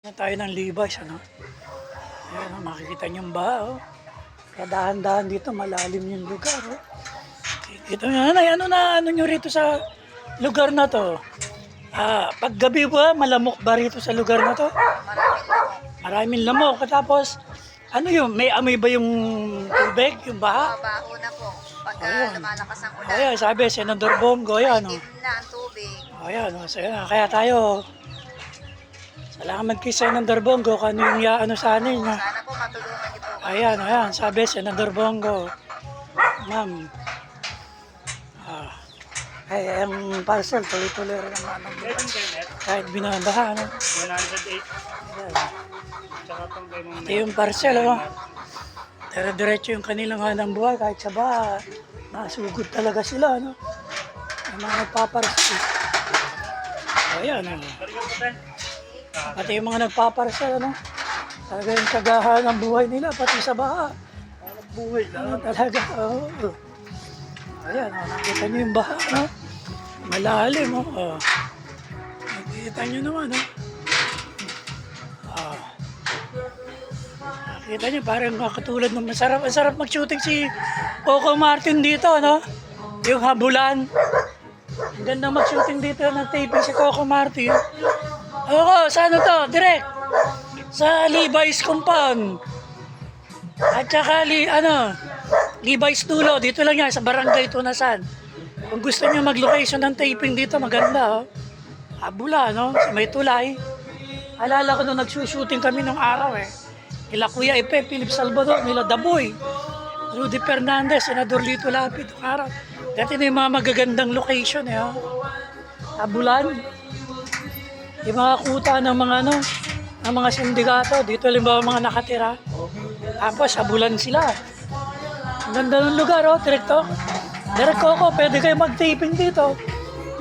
Na tayo ng Levi's, ano? Ayan, makikita niyo yung baha, oh. Kaya dahan-dahan dito, malalim yung lugar, oh. Ito nga, ano nyo rito sa lugar na to? Pag gabi ba, malamok ba rito sa lugar na to? Maraming lamok. Tapos, ano yun, may amoy ba yung tubig, yung baha? Mabaho na po. Pagka lumalakas ang ulan. Ayan, sabi, Senador Bongo, ayan, oh. Itim na ang tubig. Ayan, oh, so, ayan, kaya tayo, salamat kay Senador Bongo kung ano yung ano sa anin. Sana po matulungan niyo po. Ayan, sabi, Senador Bongo. Ma'am, ay, ang parcel, tuloy-tuloy rin ang manong kahit binabaha, no? 108. Ayan. Tsaka pang ganun. Ito yung parcel, oh. Dire-diretso yung kanilang hanang buhay kahit sa baha. Nasugod talaga sila, no? Ang mga nagpaparcel. Ayan, oh. Pati yung mga nagpaparcel, ano? Talaga yung kagahan ng buhay nila, pati sa baha. Buhay lang. Talaga, oo. Ayan, nakita nyo yung baha, no? Malalim, oh. Nakita nyo naman, no? Nakita nyo, parang katulad ng masarap. Ang sarap mag-shooting si Coco Martin dito, no? Yung habulan. Ang ganda mag-shooting dito ng taping si Coco Martin. Oo, sa ano to? Direct. Sa Levi's compound. At saka, Levi's Dulo. Dito lang yan, sa Barangay Tunasan. Kung gusto niyo mag-location ng taping dito, maganda, oh. Habula, no? Sa may tulay. Alala ko nung nagsushooting kami nung araw, eh. Nila Kuya Epe, Philip Salvador, nila Daboy, Rudy Fernandez, Senador Lito Lapid, nung araw. Dati na yung mga magagandang location, eh, oh. Habulan. Yung mga kuta ng mga ng mga sindikato, dito limbawa mga nakatira. Tapos habulan sila. Ang ganda ng lugar, oh, direkto. Direct Coco, pwede kayo mag-taping dito.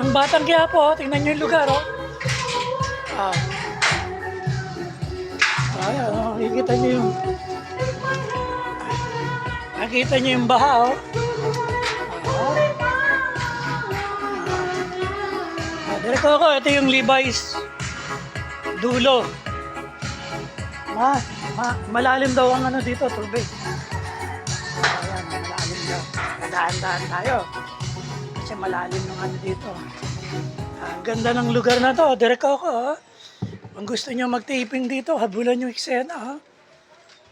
Ang Batang Quiapo, tingnan nyo yung lugar, oh. Ayan, oh, nakikita nyo yung baha, oh. Direct Coco, ito yung Levi's Dulo. Malalim daw ang ano dito, tubig. Ayan, malalim daw. Dahan-dahan tayo. Kasi malalim ng ano dito. Ang ganda ng lugar na to, Direk Coco. Kung gusto nyo mag-taping dito, habulan yung eksena.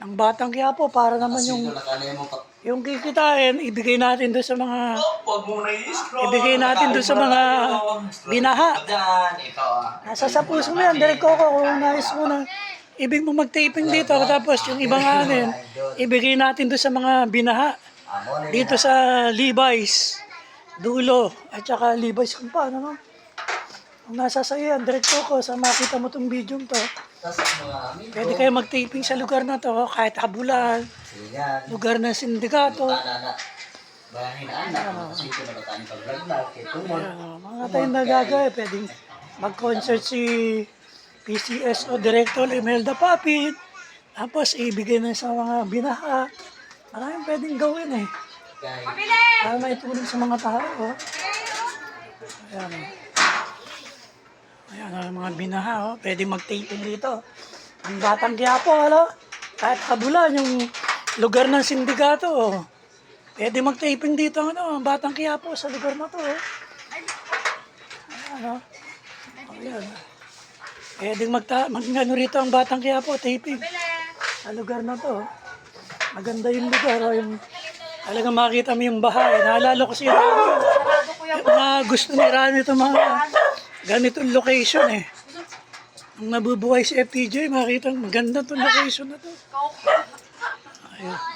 Ng Batang Quiapo, para naman yung kikitain, ibigay natin doon sa mga binaha. Nasa sa puso mo yan, Direk Coco, kung nais mo na ibig mo mag-taping dito, tapos yung ibang anin, ibigay natin doon sa mga binaha. Dito sa Levi's Dulo, at saka Levi's kung paano, no? Kung nasa sa'yo yan, Direk Coco, sa makita mo itong video to, pwede kayo mag-taping sa lugar na to, kahit habulan, lugar ng sindikato. Mga tayong nagagaya, pwedeng mag-concert si PCS o Director Imelda Papit, tapos ibigay na sa mga binaha. Maraming pwedeng gawin, eh. Para maitulong sa mga tao, oh. Ayan, oh. Ayan, ang mga binaha, oh. Pwedeng mag-taping dito. Ang Batang Quiapo, kahit habulan yung lugar ng sindikato, oh. Pwede mag-taping dito, ang Batang Quiapo sa lugar na to, oh. Ayan, oh. Ayan. Pwedeng mag-ano rito ang Batang Quiapo, taping sa lugar na to. Maganda yung lugar, oh. Yung talagang makita mo yung bahay. Naalala ko si Rani. Mga gusto ni Rani itong mga ganitong location, eh. Ang nabubuhay si FTJ, makita maganda itong location na to. Ayun.